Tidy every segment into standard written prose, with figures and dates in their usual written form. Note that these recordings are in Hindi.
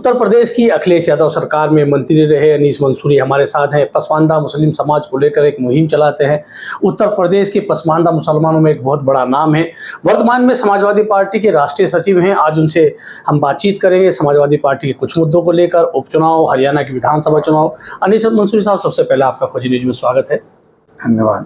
उत्तर प्रदेश की अखिलेश यादव सरकार में मंत्री रहे अनीस मंसूरी हमारे साथ हैं। पसमानदा मुस्लिम समाज को लेकर एक मुहिम चलाते हैं। उत्तर प्रदेश के पसमानदा मुसलमानों में एक बहुत बड़ा नाम है। वर्तमान में समाजवादी पार्टी के राष्ट्रीय सचिव हैं। आज उनसे हम बातचीत करेंगे समाजवादी पार्टी के कुछ मुद्दों को लेकर, उपचुनाव, हरियाणा के विधानसभा चुनाव। अनीस मंसूरी साहब, सबसे पहले आपका खोजी न्यूज में स्वागत है। धन्यवाद।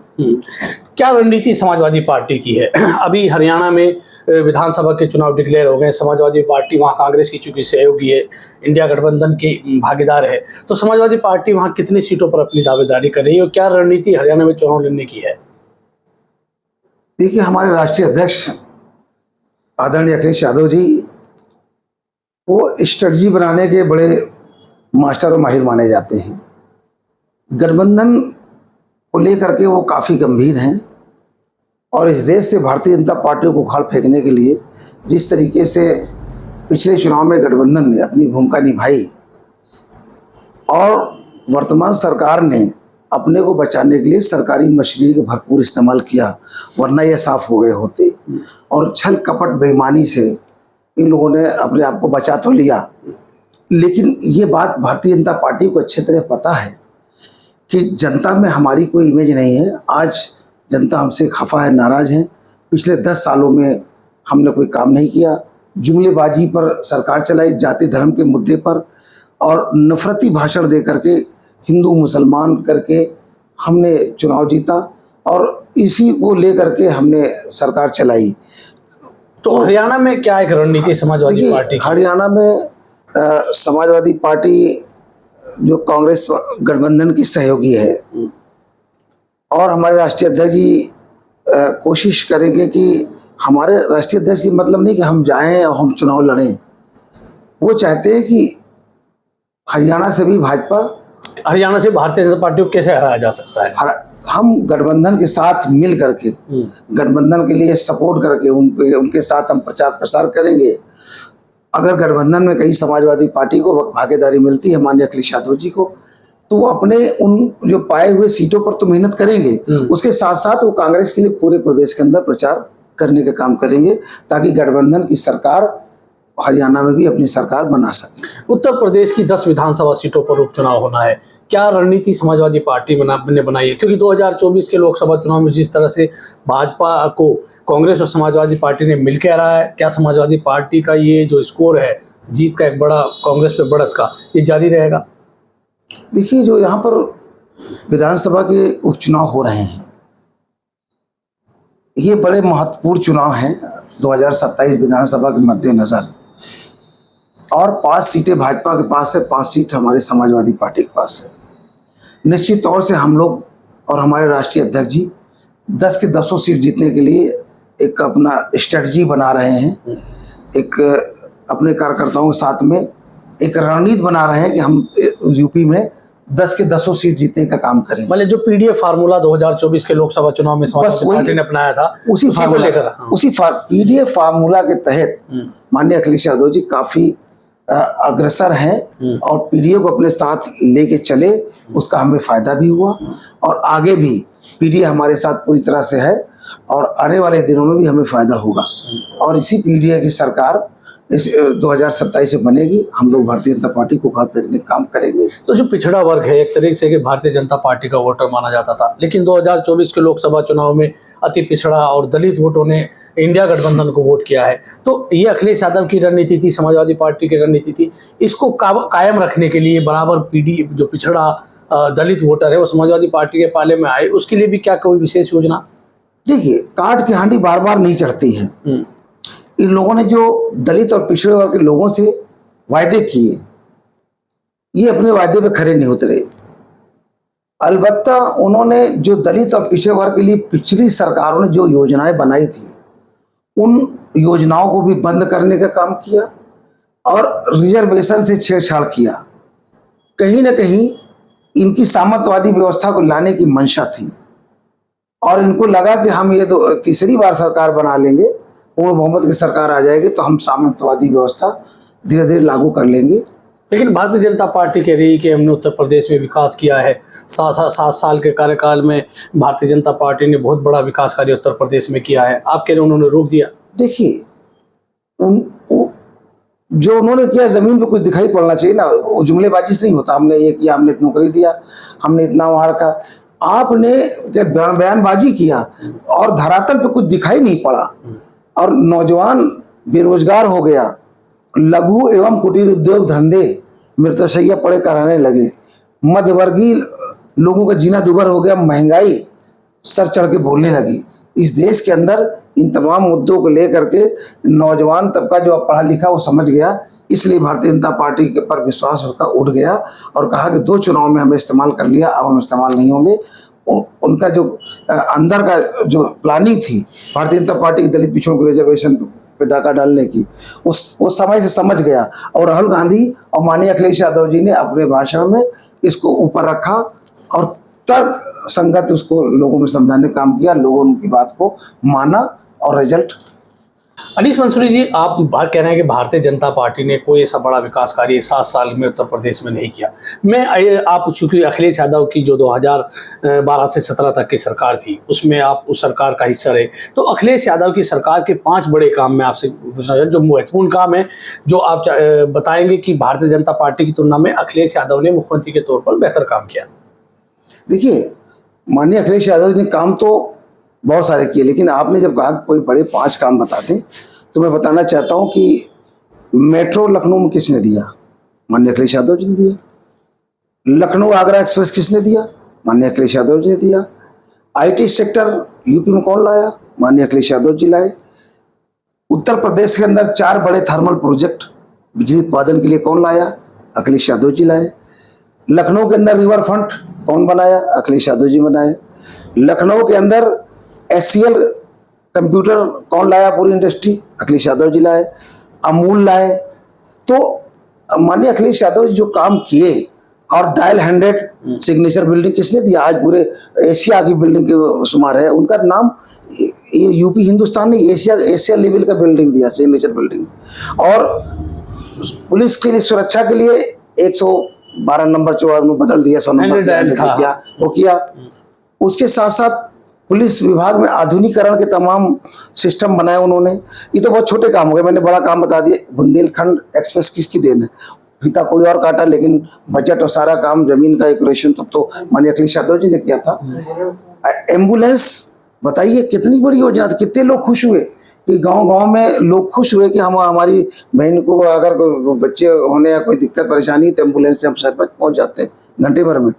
क्या रणनीति समाजवादी पार्टी की है? अभी हरियाणा में विधानसभा के चुनाव डिक्लेयर हो गए। समाजवादी पार्टी वहाँ कांग्रेस की चूंकि सहयोगी है, इंडिया गठबंधन की भागीदार है, तो समाजवादी पार्टी वहाँ कितनी सीटों पर अपनी दावेदारी कर रही है और क्या रणनीति हरियाणा में चुनाव लड़ने की है? देखिए, हमारे राष्ट्रीय अध्यक्ष आदरणीय अखिलेश यादव जी वो स्ट्रेटजी बनाने के बड़े मास्टर और माहिर माने जाते हैं। गठबंधन को लेकर के वो काफ़ी गंभीर हैं और इस देश से भारतीय जनता पार्टी को उखाड़ फेंकने के लिए जिस तरीके से पिछले चुनाव में गठबंधन ने अपनी भूमिका निभाई और वर्तमान सरकार ने अपने को बचाने के लिए सरकारी मशीनरी का भरपूर इस्तेमाल किया, वरना ये साफ हो गए होते। और छल कपट बेईमानी से इन लोगों ने अपने आप को बचा तो लिया, लेकिन ये बात भारतीय जनता पार्टी को अच्छी तरह पता है कि जनता में हमारी कोई इमेज नहीं है। आज जनता हमसे खफा है, नाराज़ है। पिछले 10 सालों में हमने कोई काम नहीं किया, जुमलेबाजी पर सरकार चलाई, जाति धर्म के मुद्दे पर, और नफरती भाषण दे करके हिंदू मुसलमान करके हमने चुनाव जीता और इसी को लेकर के हमने सरकार चलाई। तो हरियाणा में क्या एक रणनीति समाजवादी पार्टी? हरियाणा में समाजवादी पार्टी जो कांग्रेस गठबंधन की सहयोगी है और हमारे राष्ट्रीय अध्यक्ष जी कोशिश करेंगे कि हमारे राष्ट्रीय अध्यक्ष की मतलब नहीं कि हम जाएं और हम चुनाव लड़ें। वो चाहते हैं कि हरियाणा से भी भाजपा, हरियाणा से भारतीय जनता पार्टी को कैसे हराया जा सकता है? हम गठबंधन के साथ मिल करके, गठबंधन के लिए सपोर्ट करके उनके साथ हम प्रचार प्रसार करेंगे। अगर गठबंधन में कहीं समाजवादी पार्टी को भागीदारी मिलती है माननीय अखिलेश यादव जी को, तो वो अपने उन जो पाए हुए सीटों पर तो मेहनत करेंगे, उसके साथ साथ वो कांग्रेस के लिए पूरे प्रदेश के अंदर प्रचार करने का काम करेंगे ताकि गठबंधन की सरकार हरियाणा में भी अपनी सरकार बना सके। उत्तर प्रदेश की 10 विधानसभा सीटों पर उपचुनाव होना है। क्या रणनीति समाजवादी पार्टी ने बनाई है? क्योंकि 2024 के लोकसभा चुनाव में जिस तरह से भाजपा को कांग्रेस और समाजवादी पार्टी ने मिलकर रहा है, क्या समाजवादी पार्टी का ये जो स्कोर है जीत का एक बड़ा कांग्रेस पे बढ़त का, ये जारी रहेगा? देखिए, जो यहाँ पर विधानसभा के उपचुनाव हो रहे हैं, ये बड़े महत्वपूर्ण चुनाव हैं 2027 विधानसभा के मद्देनजर, और 5 सीटें भाजपा के पास है, 5 सीट हमारे समाजवादी पार्टी के पास है। निश्चित तौर से हम लोग और हमारे राष्ट्रीय अध्यक्ष जी 10 के 10 सीट जीतने के लिए एक अपना स्ट्रेटजी बना रहे हैं। एक अपने कार्यकर्ताओं के साथ में एक रणनीति बना रहे हैं कि हम यूपी में 10 के 10 सीट जीतने का काम करें। मतलब जो पीडीएफ फार्मूला 2024 के लोकसभा चुनाव में समाजवादी पार्टी ने अपनाया था, उसी पीडीएफ फार्मूला के तहत माननीय अखिलेश यादव जी काफी अग्रसर हैं और पीडीए को अपने साथ लेके चले, उसका हमें फायदा भी हुआ और आगे भी पीडीए हमारे साथ पूरी तरह से है और आने वाले दिनों में भी हमें फायदा होगा और इसी पीडीए की सरकार इस 2027 से बनेगी। हम लोग भारतीय जनता पार्टी को उखाड़ फेंकने का काम करेंगे। तो जो पिछड़ा वर्ग है एक तरीके से कि भारतीय जनता पार्टी का वोटर माना जाता था, लेकिन 2024 के लोकसभा चुनाव में अति पिछड़ा और दलित वोटों ने इंडिया गठबंधन को वोट किया है। तो ये अखिलेश यादव की रणनीति थी, समाजवादी पार्टी की रणनीति थी, इसको कायम रखने के लिए बराबर पीडी जो पिछड़ा दलित वोटर है वो समाजवादी पार्टी के पाले में आए, उसके लिए भी क्या कोई विशेष योजना? देखिए, काट की हांडी बार बार नहीं चढ़ती है। इन लोगों ने जो दलित और पिछड़े वर्ग के लोगों से वायदे किए, ये अपने वायदे पे खरे नहीं उतरे। अलबत्ता उन्होंने जो दलित और पिछड़े वर्ग के लिए पिछली सरकारों ने जो योजनाएं बनाई थी, उन योजनाओं को भी बंद करने का काम किया और रिजर्वेशन से छेड़छाड़ किया। कहीं ना कहीं इनकी सामंतवादी व्यवस्था को लाने की मंशा थी और इनको लगा कि हम ये तो तीसरी बार सरकार बना लेंगे, पूर्ण बहुमत की सरकार आ जाएगी तो हम सामंतवादी व्यवस्था धीरे धीरे लागू कर लेंगे। लेकिन भारतीय जनता पार्टी कह रही है कि हमने उत्तर प्रदेश में विकास किया है। 7 साल के कार्यकाल में भारतीय जनता पार्टी ने बहुत बड़ा विकास कार्य उत्तर प्रदेश में किया है। आप कह रहे हैं उन्होंने रोक दिया? देखिए, जो उन्होंने किया जमीन पे कुछ दिखाई पड़ना चाहिए ना, वो जुमलेबाजी से नहीं होता। हमने ये किया, हमने इतना नौकरी दिया, हमने इतना वहां रखा। आपने बयानबाजी किया और धरातल पे कुछ दिखाई नहीं पड़ा, और नौजवान बेरोजगार हो गया, लघु एवं कुटीर उद्योग धंधे मृतशैया पड़े कराने लगे, मध्यवर्गीय लोगों का जीना दुभर हो गया, महंगाई सर चढ़ के बोलने लगी। इस देश के अंदर इन तमाम मुद्दों को लेकर के नौजवान तबका जो पढ़ा लिखा वो समझ गया, इसलिए भारतीय जनता पार्टी के पर विश्वास उसका उठ गया और कहा कि 2 चुनाव में हमें इस्तेमाल कर लिया, अब हम इस्तेमाल नहीं होंगे। उनका जो अंदर का जो प्लानिंग थी भारतीय जनता पार्टी की दलित पिछड़ों के रिजर्वेशन पे डाका डालने की, उस समय से समझ गया। और राहुल गांधी और माननीय अखिलेश यादव जी ने अपने भाषण में इसको ऊपर रखा और तर्क संगत उसको लोगों में समझाने का काम किया, लोगों ने उनकी बात को माना और रिजल्ट। अनीस मंसूरी जी, आप बात कह रहे हैं कि भारतीय जनता पार्टी ने कोई ऐसा बड़ा विकास कार्य 7 साल में उत्तर प्रदेश में नहीं किया। आप चूंकि अखिलेश यादव की जो 2012 से 17 तक की सरकार थी, उसमें आप उस सरकार का हिस्सा रहे, तो अखिलेश यादव की सरकार के 5 बड़े काम में आपसे जो महत्वपूर्ण काम है, जो आप बताएंगे कि भारतीय जनता पार्टी की तुलना में अखिलेश यादव ने मुख्यमंत्री के तौर पर बेहतर काम किया। देखिए, माननीय अखिलेश यादव जी ने काम तो बहुत सारे किए, लेकिन आपने जब कहा कि कोई बड़े 5 काम बता दें, तो मैं बताना चाहता हूं कि मेट्रो लखनऊ में किसने दिया? माननीय अखिलेश यादव जी ने दिया। लखनऊ आगरा एक्सप्रेस किसने दिया? माननीय अखिलेश यादव जी ने दिया। IT सेक्टर यूपी में कौन लाया? माननीय अखिलेश यादव जी लाए। उत्तर प्रदेश के अंदर 4 बड़े थर्मल प्रोजेक्ट बिजली उत्पादन के लिए कौन लाया? अखिलेश यादव जी लाए। लखनऊ के अंदर रिवर फ्रंट कौन बनाया? अखिलेश यादव जी बनाए। लखनऊ के अंदर SCL कंप्यूटर कौन लाया? पूरी इंडस्ट्री अखिलेश यादव जी लाए। अमूल लाए। तो माननीय अखिलेश यादव जी जो काम किए, और डायल 100 सिग्नेचर बिल्डिंग किसने दिया? आज पूरे एशिया की बिल्डिंग के शुमार है। उनका नाम ये यूपी हिंदुस्तान ने एशिया लेवल का बिल्डिंग दिया, सिग्नेचर बिल्डिंग। और पुलिस के लिए सुरक्षा के लिए 112 नंबर जो बदल दिया, 100 नंबर वो किया। उसके साथ साथ पुलिस विभाग में आधुनिकीकरण के तमाम सिस्टम बनाए उन्होंने। ये तो बहुत छोटे काम हो गए, मैंने बड़ा काम बता दिया। बुंदेलखंड एक्सप्रेस किसकी देन है? फीता कोई और काटा, लेकिन बजट और सारा काम, जमीन का एक्विजिशन सब तो माननीय अखिलेश यादव जी ने किया था। एम्बुलेंस, बताइए कितनी बड़ी योजना थी, कितने लोग खुश हुए कि गांव-गांव में लोग खुश हुए कि हम हमारी बहन को अगर बच्चे होने या कोई दिक्कत परेशानी तो एम्बुलेंस से हम शहर तक पहुंच जाते हैं घंटे भर में,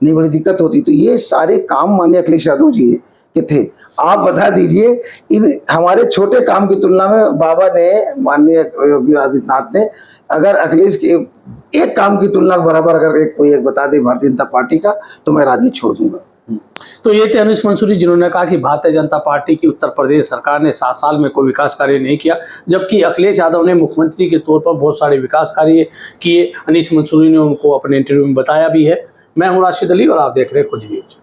नहीं बड़ी दिक्कत होती। तो ये सारे काम माननीय अखिलेश यादव जी के थे। आप बता दीजिए, इन हमारे छोटे काम की तुलना में बाबा ने, माननीय योगी आदित्यनाथ ने, अगर अखिलेश के एक काम की तुलना बराबर अगर कोई एक बता दे भारतीय जनता पार्टी का, तो मैं राजनीति छोड़ दूंगा। तो ये थे अनीस मंसूरी, जिन्होंने कहा कि भारतीय जनता पार्टी की उत्तर प्रदेश सरकार ने 7 साल में कोई विकास कार्य नहीं किया, जबकि अखिलेश यादव ने मुख्यमंत्री के तौर पर बहुत सारे विकास कार्य किए। अनीस मंसूरी ने उनको अपने इंटरव्यू में बताया भी है। मैं हूं राशिद अली और आप देख रहे हैं कुछ न्यूज।